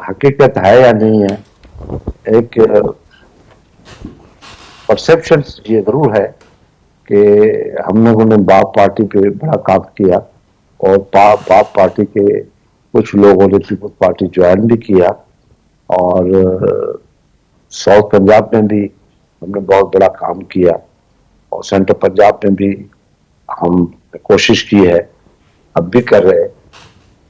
हकीकत है या नहीं है, एक परसेप्शन ये जरूर है कि हम लोगों ने बाप पार्टी पे बड़ा काम किया और बाप पार्टी के कुछ लोगों ने पीपल्स पार्टी ज्वाइन भी किया और साउथ पंजाब में भी हमने बहुत बड़ा काम किया और सेंट्रल पंजाब में भी हम कोशिश की है, अब भी कर रहे हैं।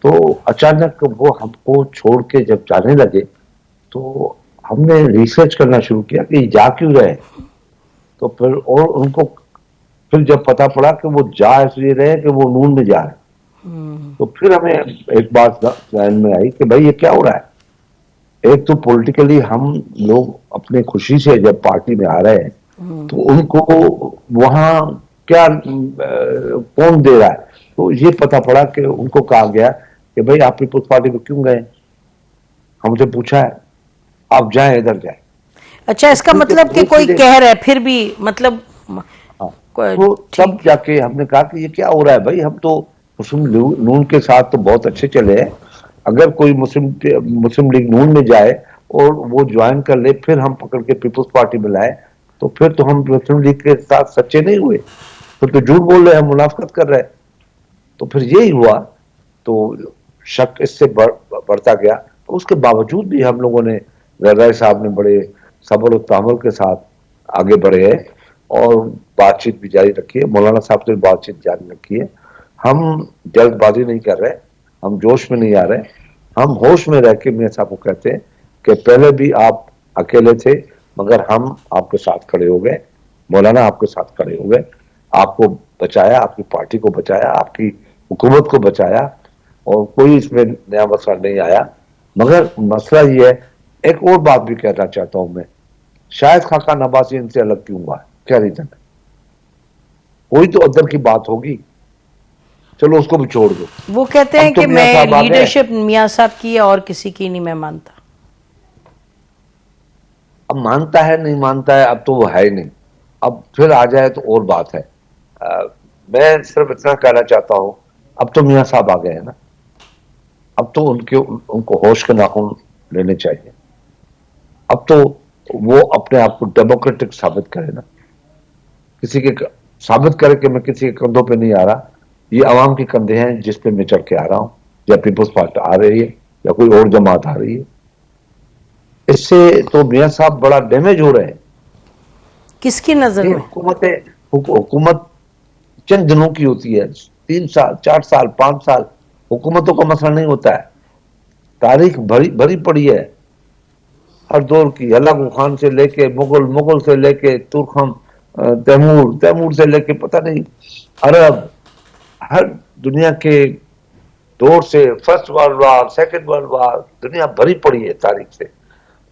तो अचानक वो हमको छोड़ के जब जाने लगे तो हमने रिसर्च करना शुरू किया कि जा क्यों रहे। तो फिर और उनको फिर जब पता पड़ा कि वो जा इसलिए रहे कि वो नून में जा रहे, तो फिर हमें एक बात ध्यान में आई कि भाई ये क्या हो रहा है। एक तो पॉलिटिकली हम लोग अपने खुशी से जब पार्टी में आ रहे हैं तो उनको वहां क्या कौन दे रहा है। तो ये पता पड़ा कि उनको कहा गया कि भाई आप पीपल्स पार्टी में क्यों गए, हमसे पूछा है, आप जाएं इधर जाएं। अच्छा, इसका मतलब कि कोई कह रहा है फिर भी, मतलब तो तब जाके हमने कहा कि ये क्या हो रहा है भाई, हम तो मुस्लिम नून के साथ तो बहुत अच्छे चले हैं, अगर कोई मुस्लिम लीग नून में जाए और वो ज्वाइन कर ले फिर हम पकड़ के पीपल्स पार्टी में लाए तो फिर तो हम मुस्लिम लीग के साथ सच्चे नहीं हुए, फिर तो झूठ बोल रहे हैं, मुनाफिकत कर रहे हैं। तो फिर यही हुआ, तो शक इससे बढ़ता गया। तो उसके बावजूद भी हम लोगों ने, रजाई साहब ने बड़े सबर और तामल के साथ आगे बढ़े हैं और बातचीत भी जारी रखी है, मौलाना साहब से बातचीत जारी रखी है। हम जल्दबाजी नहीं कर रहे, हम जोश में नहीं आ रहे, हम होश में रह के मियां साहब को कहते हैं कि पहले भी आप अकेले थे मगर हम आपके साथ खड़े हो गए, मौलाना आपके साथ खड़े हो गए, आपको बचाया, आपकी पार्टी को बचाया, आपकी हुकूमत को बचाया और कोई इसमें नया मसला नहीं आया। मगर मसला ये है, एक और बात भी कहना चाहता हूं मैं, शायद खाका नवाज़ी इनसे अलग क्यों हुआ है, क्या रीजन है, कोई तो अदर की बात होगी, चलो उसको भी छोड़ दो। वो कहते हैं तो कि मैं लीडरशिप मियां साहब की है और किसी की नहीं मैं मानता। अब मानता है नहीं मानता है, अब तो वो है ही नहीं, अब फिर आ जाए तो और बात है। मैं सिर्फ इतना कहना चाहता हूं, अब तो मियां साहब आ गए हैं ना, अब तो उनको होश के नाखून लेने चाहिए। अब तो वो अपने आप को डेमोक्रेटिक साबित करे ना, किसी के साबित करे कि मैं किसी के कंधों पे नहीं आ रहा, ये आवाम के कंधे हैं जिस पे मैं चढ़ के आ रहा हूं, या पीपल्स पार्टी आ रही है या कोई और जमात आ रही है। इससे तो मियां साहब बड़ा डैमेज हो रहे हैं। किसकी नजर में? हुकूमत चंद दिनों की होती है, 3 साल 4 साल 5 साल हुकूमतों का मसला नहीं होता है। तारीख भरी भरी पड़ी है हर दौर की, हलाकू खान से लेके मुगल, मुगल से लेके तुर्खम, तैमूर, तैमूर से लेके पता नहीं अरब, हर दुनिया के दौर से, first world war, second world war, दुनिया भरी पड़ी है तारीख से।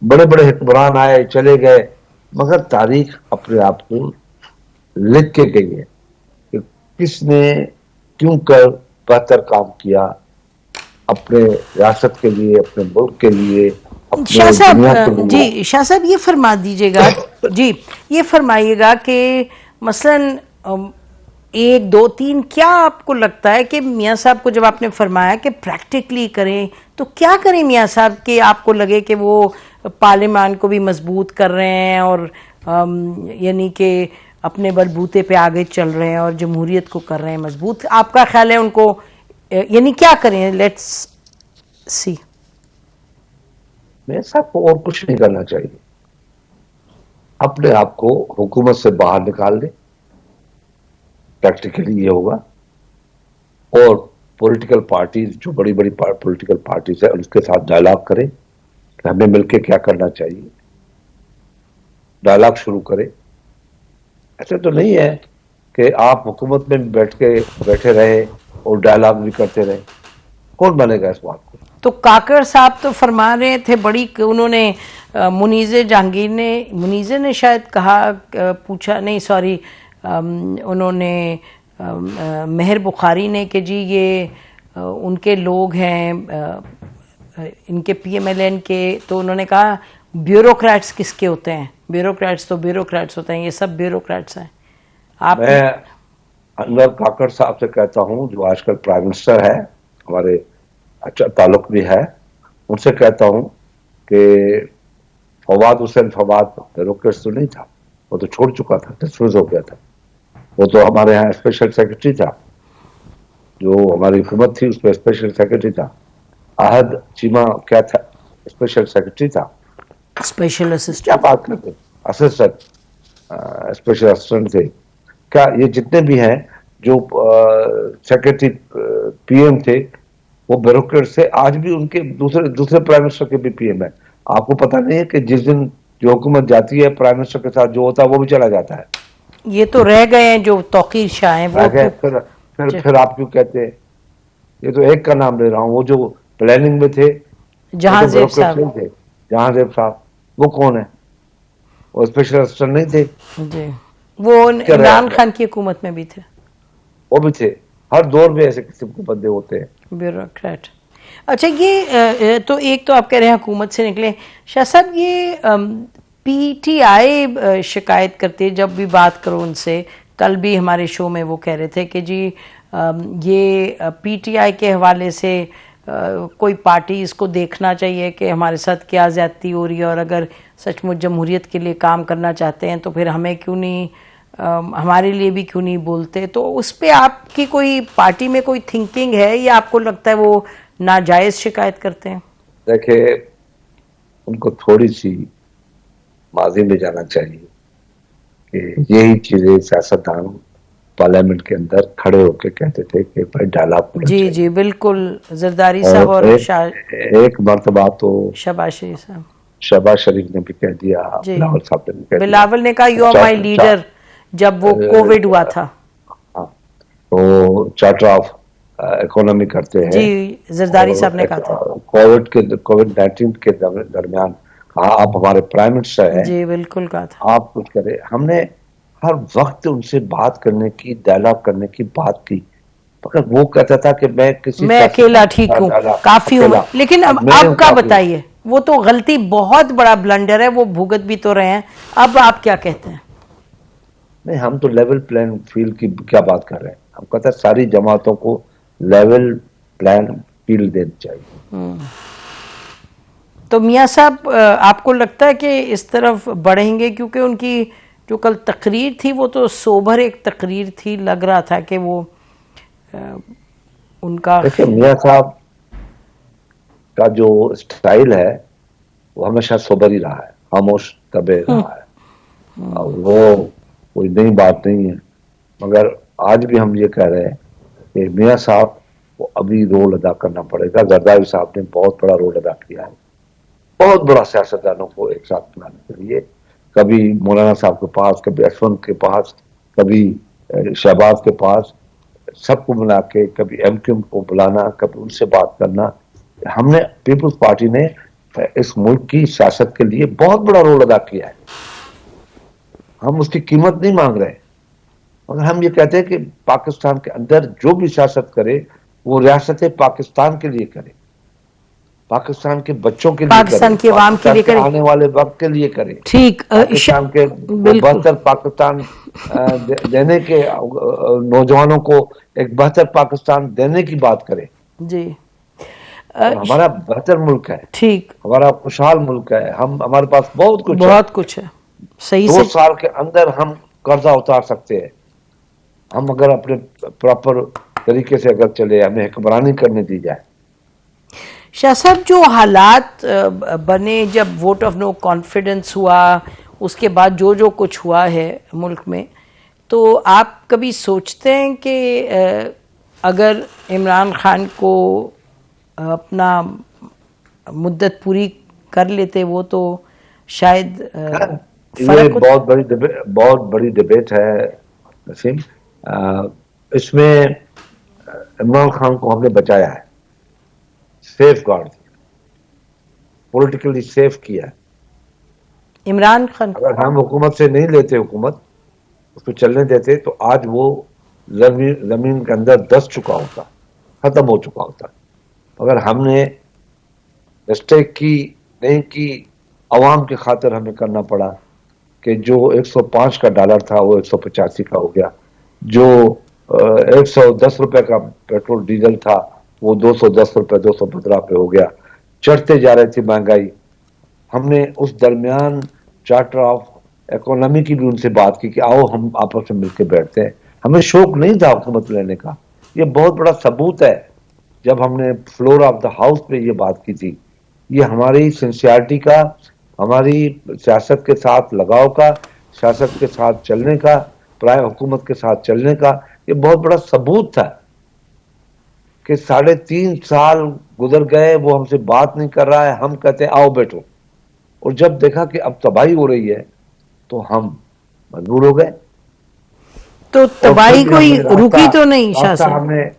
बड़े बड़े हुक्मरान आए चले गए, मगर तारीख अपने आप को लिख के गई है कि किसने क्यों कर बेहतर काम किया अपने रियासत के लिए, अपने मुल्क के लिए, शाह अपने साहब, दुनिया के लिए। जी शाह साहब, ये फरमा दीजिएगा जी, ये फरमाइएगा कि मसलन 1 2 3 क्या आपको लगता है कि मियां साहब को जब आपने फरमाया कि प्रैक्टिकली करें, तो क्या करें मियां साहब कि आपको लगे कि वो पार्लियामान को भी मजबूत कर रहे हैं और यानी कि अपने बलबूते पे आगे चल रहे हैं और जमहूरियत को कर रहे हैं मजबूत? आपका ख्याल है उनको यानी क्या करें? Let's see. मेरे साहब को और कुछ नहीं करना चाहिए, अपने आप को हुकूमत से बाहर निकाल दे, प्रैक्टिकली ये होगा। और पॉलिटिकल पार्टीज, जो बड़ी बड़ी पॉलिटिकल पार्टीज है, उनके साथ डायलॉग करें कि हमें मिलकर क्या करना चाहिए, डायलॉग शुरू करें। ऐसे तो नहीं है कि आप हुकूमत में बैठे रहे और डायलॉग भी करते रहे, कौन बनेगा इस बात को। तो काकड़ साहब तो फरमा रहे थे, बड़ी उन्होंने मुनीज़े जहांगीर ने, मुनीज़े ने शायद कहा, पूछा नहीं सॉरी, उन्होंने मेहर बुखारी ने कि जी ये उनके लोग हैं, इनके पीएमएलएन के, तो उन्होंने कहा ब्यूरोक्रेट्स किसके होते हैं, ब्यूरोक्रेट्स तो ब्यूरोक्रेट्स होते हैं, ये सब ब्यूरोक्रेट्स हैं। मैं अनवर काकड़ साहब से कहता हूं, जो आजकल प्राइम मिनिस्टर है, हमारे अच्छा ताल्लुक भी है, उनसे कहता हूं कि फवाद हुसैन फवाद ब्यूरोक्रेट तो नहीं था, वो तो छोड़ चुका था, डिसमिस हो गया था। वो तो हमारे यहाँ स्पेशल सेक्रेटरी था, जो हमारी हुकूमत थी उसमें स्पेशल सेक्रेटरी था। आहद चीमा क्या था, स्पेशल सेक्रेटरी था। स्पेशल क्या असिस्टेंट। बात करते, असिस्टेंट, स्पेशल असिस्टेंट थे क्या? ये जितने भी हैं जो सेक्रेटरी पीएम थे, वो ब्यूरोक्रेट से आज भी उनके दूसरे दूसरे प्राइम मिनिस्टर के भी पीएम है। आपको पता नहीं है कि जिस दिन जो हुकूमत जाती है, प्राइम मिनिस्टर के साथ जो होता है वो भी चला जाता है। ये तो रह गए हैं जो तौकीर शाह हैं, वो फिर क्यों? फिर आप क्यों कहते हैं? ये तो एक का नाम ले रहा हूँ, वो जो प्लानिंग में थे वो तो जहांगीर ब्यूरोक्रेट साहब। नहीं थे। जहांगीर साहब वो कौन है? वो स्पेशल असिस्टेंट नहीं थे? जी, वो क्या रहे इमरान आप? खान की हुकूमत में भी थे, वो भी थे। हर दौर में ऐसे किस्म के बंदे होते हैं। ब्यूरोक्रेट। अच्छा, ये तो एक तो आप कह रहे हैं हुकूमत से निकले। शाह साहब, ये पीटीआई शिकायत करती है जब भी बात करो उनसे। कल भी हमारे शो में वो कह रहे थे कि जी ये पीटीआई के हवाले से कोई पार्टी इसको देखना चाहिए कि हमारे साथ क्या ज्यादती हो रही है, और अगर सचमुच जमहूरियत के लिए काम करना चाहते हैं तो फिर हमें क्यों नहीं, हमारे लिए भी क्यों नहीं बोलते। तो उस पर आपकी कोई पार्टी में कोई थिंकिंग है, या आपको लगता है वो नाजायज शिकायत करते हैं? देखिए, उनको थोड़ी सी माजी में जाना चाहिए कि यही चीजें सियासतदान पार्लियामेंट के अंदर खड़े होकर कहते थे कि भाई डायलॉग होना जी चाहिए। जी बिल्कुल, जरदारी साहब और और एक मर्तबा तो शहबाज शरीफ साहब। शहबाज शरीफ ने भी कह दिया, जी, बिलावल साहब ने भी कह दिया। बिलावल ने कहा यू आर माई लीडर जब वो कोविड हुआ था। हाँ, तो चार्टर ऑफ इकोनॉमी करते हैं। जी, जरदारी साहब ने कहा था। कोविड-19 के दरमियान कहा आप हमारे प्राइम मिनिस्टर हैं, जी बिल्कुल कहा था। आप कुछ करें। हमने हर वक्त उनसे बात करने की, डायलॉग करने की बात की, मगर वो कहता था कि मैं किसी मैं अकेला ठीक हूँ, काफी हूँ। लेकिन अब का बताइए, वो तो गलती, बहुत बड़ा ब्लंडर है, वो भुगत भी तो रहे हैं। अब आप क्या कहते हैं? नहीं, हम तो लेवल प्लेइंग फील्ड की क्या बात कर रहे हैं। हम कहते हैं सारी जमातों को लेवल प्लेइंग फील्ड देनी चाहिए। तो मियाँ साहब, आपको लगता है कि इस तरफ बढ़ेंगे? क्योंकि उनकी जो कल तकरीर थी वो तो सोबर एक तकरीर थी, लग रहा था कि वो उनका। देखिए, मियाँ साहब का जो स्टाइल है वो हमेशा सोबर ही रहा है, खामोश तबे रहा है। वो कोई नई बात नहीं है, मगर आज भी हम ये कह रहे हैं कि मियाँ साहब को अभी रोल अदा करना पड़ेगा। जरदारी साहब ने बहुत बड़ा रोल अदा किया है, बहुत बड़ा सियासतदानों को एक साथ बनाने के लिए। कभी मौलाना साहब के पास, कभी अशवंत के पास, कभी शहबाज के पास, सबको बुला के कभी एमक्यूएम को बुलाना, कभी उनसे बात करना। हमने, पीपल्स पार्टी ने इस मुल्क की सियासत के लिए बहुत बड़ा रोल अदा किया है। हम उसकी कीमत नहीं मांग रहे, मगर हम ये कहते हैं कि पाकिस्तान के अंदर जो भी सियासत करे वो रियासत पाकिस्तान के लिए करे, पाकिस्तान के बच्चों के लिए पाकिस्तान करे, की आवाम के लिए करे, आने वाले वक्त के लिए करे। ठीक, पाकिस्तान के बेहतर पाकिस्तान देने के, नौजवानों को एक बेहतर पाकिस्तान देने की बात करे। जी, हमारा बेहतर मुल्क है, ठीक, हमारा खुशहाल मुल्क है, हमारे पास बहुत कुछ है। सही 2 से साल के अंदर हम कर्जा उतार सकते हैं, हम अगर अपने प्रॉपर तरीके से अगर चले, हमें हुक्मरानी करने दी जाए। शाह साहब, जो हालात बने जब वोट ऑफ नो कॉन्फिडेंस हुआ, उसके बाद जो जो कुछ हुआ है मुल्क में, तो आप कभी सोचते हैं कि अगर इमरान खान को अपना मुद्दत पूरी कर लेते वो, तो शायद ये बहुत बड़ी डिबेट है नसीम। इसमें इमरान खान को हमने बचाया है, सेफ गार्ड दिया, पॉलिटिकली सेफ किया है। इमरान खान, अगर हम हुकूमत से नहीं लेते, हुकूमत उसको चलने देते, तो आज वो जमीन के अंदर दस चुका होता, खत्म हो चुका होता। अगर हमने मिस्टेक की नहीं की, अवाम की खातिर हमें करना पड़ा कि जो 105 का डॉलर था वो 185 का हो गया, जो 110 रुपए का पेट्रोल डीजल था वो 210 रुपए 215 पे हो गया, चढ़ते जा रहे थे महंगाई। हमने उस दरमियान चार्टर ऑफ इकोनॉमी की भी उनसे बात की कि आओ हम आपस में मिलकर बैठते हैं। हमें शौक नहीं था हुकूमत लेने का। ये बहुत बड़ा सबूत है जब हमने फ्लोर ऑफ द हाउस पे ये बात की थी। ये हमारी सिंसियरिटी का, हमारी सियासत के साथ लगाव का, सियासत के साथ चलने का, प्राय हुकूमत के साथ चलने का ये बहुत बड़ा सबूत था कि 3.5 साल गुजर गए, वो हमसे बात नहीं कर रहा है, हम कहते हैं आओ बैठो। और जब देखा कि अब तबाही हो रही है तो हम मजबूर हो गए। तो तबाही कोई रुकी तो नहीं शाह रास्ता साहब?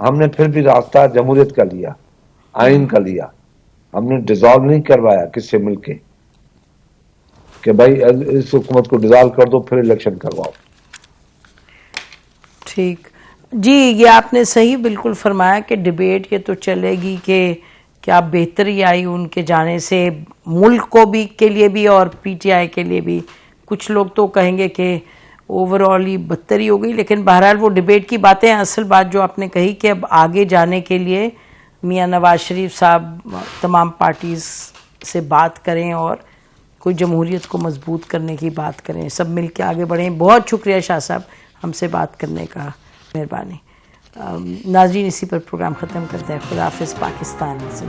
हमने फिर भी रास्ता जमहूरियत का लिया, आइन का लिया। हमने डिसॉल्व नहीं करवाया किससे मिलके कि भाई इस हुकूमत को डिसॉल्व कर दो फिर इलेक्शन करवाओ। ठीक जी, ये आपने सही बिल्कुल फरमाया कि डिबेट ये तो चलेगी कि क्या बेहतरी आई उनके जाने से मुल्क को भी के लिए भी और पीटीआई के लिए भी। कुछ लोग तो कहेंगे कि ओवरऑल ही बदतरी हो गई, लेकिन बहरहाल वो डिबेट की बातें हैं। असल बात जो आपने कही कि अब आगे जाने के लिए मियां नवाज शरीफ साहब तमाम पार्टीज से बात करें और कोई जमहूरियत को मजबूत करने की बात करें, सब मिल के आगे बढ़ें। बहुत शुक्रिया शाह साहब हमसे बात करने का, मेहरबानी। नाज़रीन, इसी पर प्रोग्राम ख़त्म करते हैं। खुदा हाफ़िज़ पाकिस्तान।